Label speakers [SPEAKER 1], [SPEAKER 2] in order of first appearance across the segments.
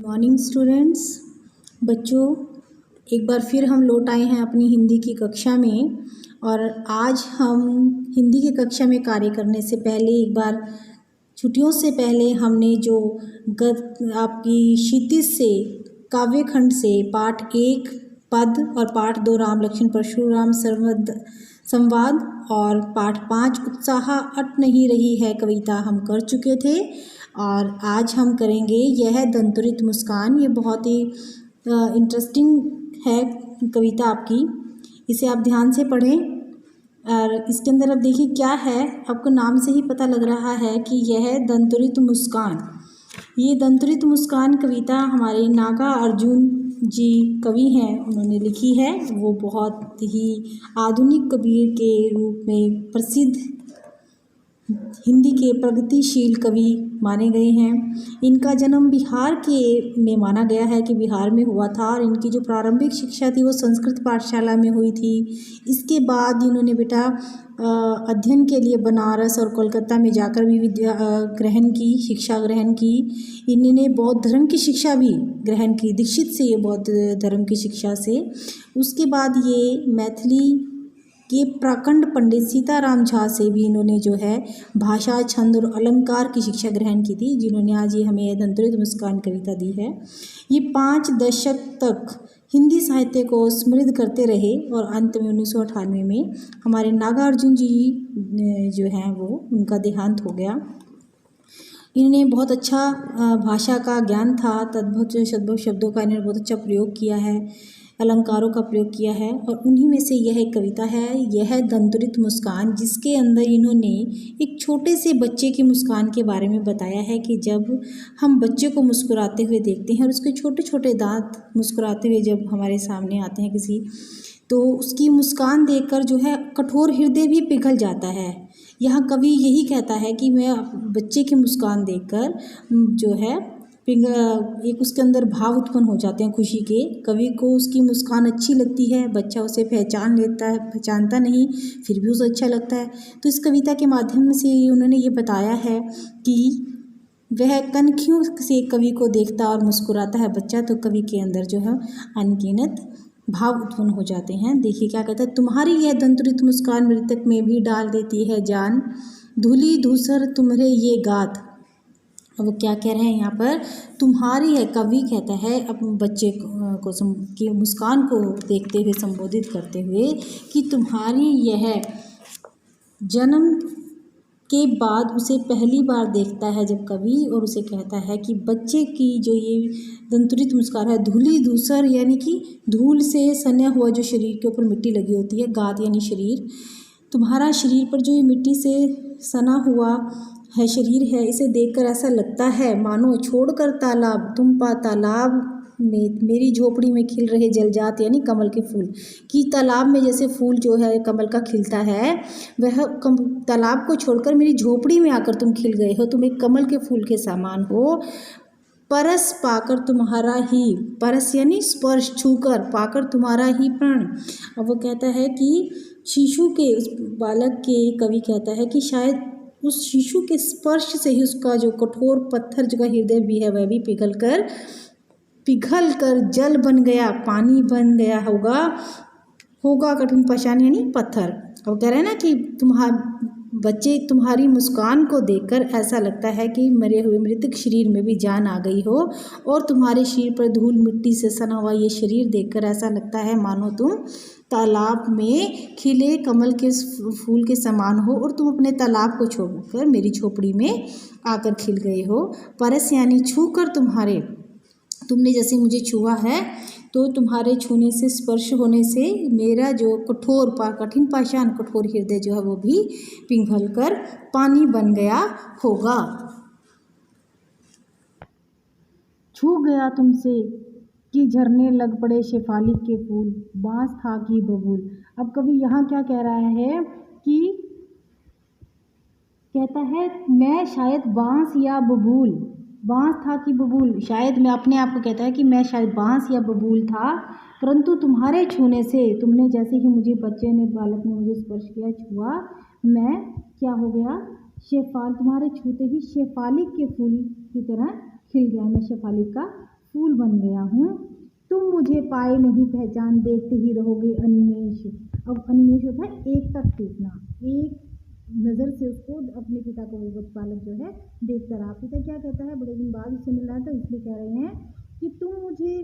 [SPEAKER 1] Morning students. बच्चों, एक बार फिर हम लौट आए हैं अपनी हिंदी की कक्षा में। और आज हम हिंदी की कक्षा में कार्य करने से पहले एक बार छुट्टियों से पहले हमने जो आपकी क्षितिज से काव्य खंड से पाठ 1 पद और पाठ 2 राम लक्ष्मण परशुराम संवाद और पाठ 5 उत्साह अट नहीं रही है कविता हम कर चुके थे। और आज हम करेंगे यह दंतुरित मुस्कान। ये बहुत ही इंटरेस्टिंग है कविता आपकी, इसे आप ध्यान से पढ़ें। और इसके अंदर अब देखिए क्या है, आपको नाम से ही पता लग रहा है कि यह दंतुरित मुस्कान। ये दंतुरित मुस्कान कविता हमारे नागा अर्जुन जी कवि हैं, उन्होंने लिखी है। वो बहुत ही आधुनिक कबीर के रूप में प्रसिद्ध हिंदी के प्रगतिशील कवि माने गए हैं। इनका जन्म बिहार में माना गया है कि बिहार में हुआ था। और इनकी जो प्रारंभिक शिक्षा थी वो संस्कृत पाठशाला में हुई थी। इसके बाद इन्होंने बेटा अध्ययन के लिए बनारस और कोलकाता में जाकर भी शिक्षा ग्रहण की। इन्होंने बौद्ध धर्म की शिक्षा भी ग्रहण की, दीक्षित से ये बौद्ध धर्म की शिक्षा से। उसके बाद ये मैथिली के प्रखंड पंडित सीताराम झा से भी इन्होंने जो है भाषा, छंद और अलंकार की शिक्षा ग्रहण की थी, जिन्होंने आज ये हमें दंतुरित मुस्कान कविता दी है। ये 5 दशक तक हिंदी साहित्य को समृद्ध करते रहे और अंत में 1998 में हमारे नागार्जुन जी जो हैं वो उनका देहांत हो गया। इन्होंने बहुत अच्छा भाषा का ज्ञान था, तद्भव सद्भव शब्दों का इन्होंने बहुत अच्छा प्रयोग किया है, अलंकारों का प्रयोग किया है। और उन्हीं में से यह एक कविता है, यह दंतुरित मुस्कान, जिसके अंदर इन्होंने एक छोटे से बच्चे की मुस्कान के बारे में बताया है कि जब हम बच्चे को मुस्कुराते हुए देखते हैं और उसके छोटे छोटे दांत मुस्कुराते हुए जब हमारे सामने आते हैं किसी, तो उसकी मुस्कान देखकर जो है कठोर हृदय भी पिघल जाता है। यहाँ कवि यही कहता है कि मैं बच्चे की मुस्कान देखकर जो है एक उसके अंदर भाव उत्पन्न हो जाते हैं खुशी के। कवि को उसकी मुस्कान अच्छी लगती है, बच्चा उसे पहचान लेता है, पहचानता नहीं फिर भी उसे अच्छा लगता है। तो इस कविता के माध्यम से उन्होंने ये बताया है कि वह कनखियों से कवि को देखता और मुस्कुराता है बच्चा, तो कवि के अंदर जो है अनगिनत भाव उत्पन्न हो जाते हैं। देखिए क्या कहता है, तुम्हारी यह दंतुरित मुस्कान मृतक में भी डाल देती है जान, धूली धूसर तुम्हारे ये गात। अब वो क्या कह रहे हैं यहाँ पर, तुम्हारी है, कवि कहता है अपने बच्चे को की मुस्कान को देखते हुए संबोधित करते हुए कि तुम्हारी यह जन्म के बाद उसे पहली बार देखता है जब कवि, और उसे कहता है कि बच्चे की जो ये दंतुरित मुस्कान है, धूली धूसर यानी कि धूल से सना हुआ जो शरीर के ऊपर मिट्टी लगी होती है, गाद यानी शरीर, तुम्हारा शरीर पर जो ये मिट्टी से सना हुआ है शरीर है, इसे देखकर ऐसा लगता है मानो छोड़कर तालाब तुम पा तालाब में मेरी झोपड़ी में खिल रहे जलजात यानी कमल के फूल, कि तालाब में जैसे फूल जो है कमल का खिलता है, वह तालाब को छोड़कर मेरी झोपड़ी में आकर तुम खिल गए हो, तुम एक कमल के फूल के समान हो। परस पाकर तुम्हारा ही, परस यानी स्पर्श, छूकर, पाकर तुम्हारा ही प्राण। अब वो कहता है कि शिशु के, उस बालक के, कवि कहता है कि शायद उस शिशु के स्पर्श से ही उसका जो कठोर पत्थर जो हृदय भी है वह भी पिघल कर जल बन गया, पानी बन गया होगा कठिन पाषाण यानी पत्थर। और कह रहे हैं ना कि बच्चे तुम्हारी मुस्कान को देखकर ऐसा लगता है कि मरे हुए मृतक शरीर में भी जान आ गई हो, और तुम्हारे शरीर पर धूल मिट्टी से सना हुआ ये शरीर देखकर ऐसा लगता है मानो तुम तालाब में खिले कमल के फूल के समान हो, और तुम अपने तालाब को छोड़कर मेरी झोपड़ी में आकर खिल गए हो। परस यानी छू कर तुमने जैसे मुझे छुआ है, तो तुम्हारे छूने से, स्पर्श होने से मेरा जो कठिन पाषाण कठोर हृदय जो है वो भी पिघल कर पानी बन गया होगा। छू गया तुमसे कि झरने लग पड़े शेफाली के फूल, बांस था कि बबूल। अब कवि यहाँ क्या कह रहा है कि कहता है मैं शायद बांस या बबूल, बांस था कि बबूल, शायद मैं अपने आप को कहता है कि मैं शायद बांस या बबूल था, परंतु तुम्हारे छूने से, तुमने जैसे ही मुझे बालक ने मुझे स्पर्श किया, छुआ, मैं क्या हो गया, तुम्हारे छूते ही शेफाली के फूल की तरह खिल गया, मैं शेफाली का फूल बन गया हूँ। तुम मुझे पाए नहीं पहचान, देखते ही रहोगे अनिमेष। अब अनिमेष होता है एक तक देखना, एक नज़र से उसको अपने पिता को वो बालक जो है देखता रहा। पिता क्या कहता है, बड़े दिन बाद उससे मिला था इसलिए कह रहे हैं कि तुम मुझे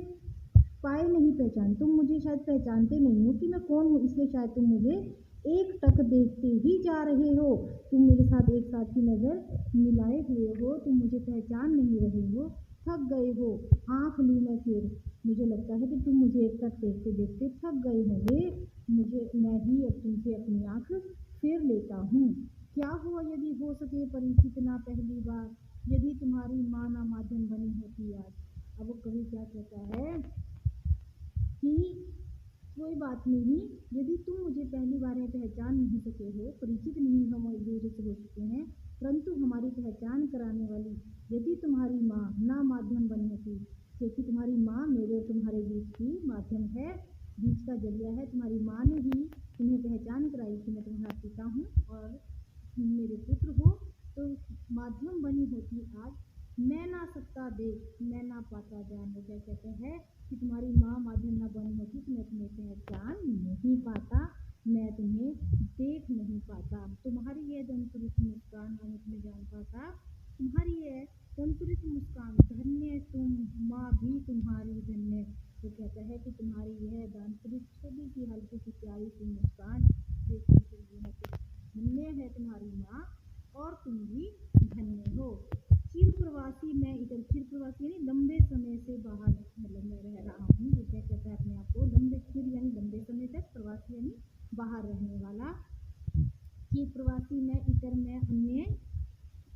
[SPEAKER 1] पाए नहीं पहचान, तुम मुझे शायद पहचानते नहीं हो कि मैं कौन हूँ, इसलिए शायद तुम मुझे एक टक देखते ही जा रहे हो। तुम मेरे साथ एक साथ की नज़र मिलाए हुए हो, तुम मुझे पहचान नहीं रहे हो, थक गए हो। आँख लूँ मैं फिर, मुझे लगता है कि तुम मुझे एक टक देखते देखते थक गए होंगे। मैं ही अब तुमसे अपनी आँख फेर लेता हूँ। क्या हुआ यदि हो सके परिचित ना पहली बार, यदि तुम्हारी माँ ना माध्यम बनी होती आज। अब वो कवि क्या कहता है कि कोई बात नहीं, यदि तुम मुझे पहली बार पहचान नहीं सके हो, परिचित नहीं हम एक दूसरे से हो चुके हैं, परंतु हमारी पहचान कराने वाली यदि तुम्हारी माँ ना माध्यम बनी होती, क्योंकि तुम्हारी माँ मेरे और तुम्हारे बीच की माध्यम है, बीच का जरिया है। तुम्हारी माँ ने ही तुम्हें पहचान कराई कि मैं तुम्हारा पिता हूँ और तुम मेरे पुत्र हो, तो माध्यम बनी होती आज। मैं ना सकता देख, मैं ना पाता जान। वो क्या कहते हैं कि तुम्हारी माँ माध्यम ना बनी होती तो मैं तुम्हें पहचान नहीं पाता, मैं तुम्हें देख नहीं पाता। तुम्हारी यह दंतुरित मुस्कान ना मुझमें जान पाता, तुम्हारी यह दंतुरित मुस्कान, धन्य तुम माँ भी तुम्हारी धन्य। वो कहता है कि तुम्हारी यह दंतुरित छोटी सी हल्की सी प्यारी सी मुस्कान देखने के लिए है, धन्य है तुम्हारी माँ और तुम भी धन्य हो। चिर प्रवासी मैं इधर, चिर प्रवासी यानी लंबे समय से बाहर, मतलब मैं रह रहा हूँ। वो क्या कहता है अपने आप को, लंबे चिर यानी लंबे समय तक, प्रवासी यानी बाहर रहने वाला। चिर प्रवासी मैं इधर मैं अन्य,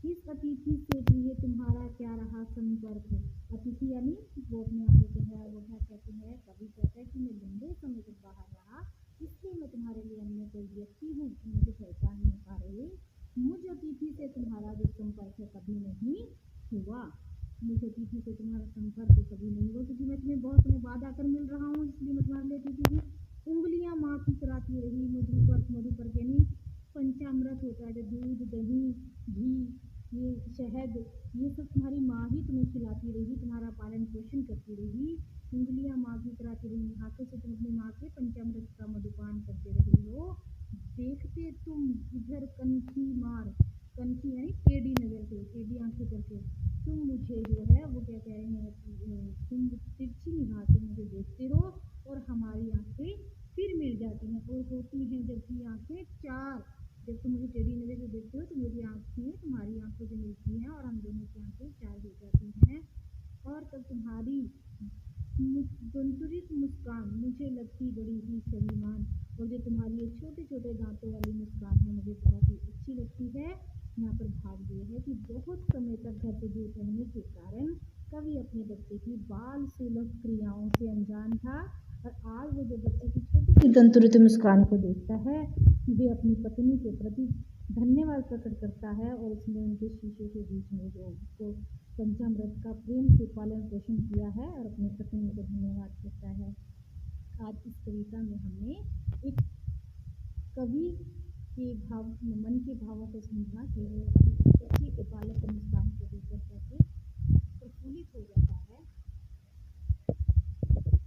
[SPEAKER 1] इस अतिथि से प्रिय तुम्हारा क्या रहा संपर्क। अतिथि यानी वो अपने आप को है, वो क्या कहते हैं, कभी कहता है कि मैं लंबे समय तक बाहर रहा, इसलिए मैं तुम्हारे लिए अन्य कोई व्यक्ति हूँ, तुम मुझे पहचान नहीं पा रहे। मुझ अतिथि से तुम्हारा जो संपर्क है कभी नहीं हुआ, मुझ अतिथि से तुम्हारा संपर्क कभी नहीं हुआ, क्योंकि मैं तुम्हें बहुत समय बाद आकर मिल रहा हूँ, इसलिए मैं तुम्हारे लिए अतिथि हूँ। उंगलियां माँ की कराती रही, मधुपर यानी पंचामृत होता है जो दूध दही घी ये शहद, ये सब तुम्हारी माँ ही तुम्हें खिलाती रही, तुम्हारा पालन पोषण करती रही। उंगलियां माँ की कराती रही, हाथों से तुम अपनी माँ के पंचामृत का मधुपान करते रहे हो। देखते तुम इधर कनखी मार, कनखी यानी टेढ़ी नजर से, टेढ़ी आंखें करके तुम मुझे जो है वो क्या कह रहे हैं, तुम तिरछी निगाह से मुझे देखते हो और हमारी आंखें फिर मिल जाती हैं और होती हैं जबकि आंखें चार। जब तुम मुझे टेढ़ी नजर से देखते हो तो मेरी आंखें तुम्हारी आंखों से मिलती हैं और हम दोनों की आंखें चार हो जाती हैं। और तब तुम्हारी दंतुरित मुस्कान मुझे लगती बड़ी ही शर्मीमान, और जो तुम्हारी ये छोटे छोटे दांतों वाली मुस्कान है मुझे बहुत ही अच्छी लगती है। यहाँ पर भाव ये है कि बहुत समय तक घर से दूर रहने के कारण कवि अपने बच्चे की बाल सुलभ क्रियाओं से अनजान था, और आज वो जो बच्चे की छोटी सी दंतुरित मुस्कान को देखता है, वे अपनी पत्नी के प्रति धन्यवाद प्रकट करता है और उसने उनके शीशे के बीच में जो उसको पंचामृत का प्रेम से पालन पोषण किया है और अपनी पत्नी को धन्यवाद कहता है। आज इस कविता में हमने एक कवि के भाव, मन के भावों को समझा कि वो अपनी बच्चे के बालक मुस्कान को देखकर कैसे प्रफुल्लित हो जाता है।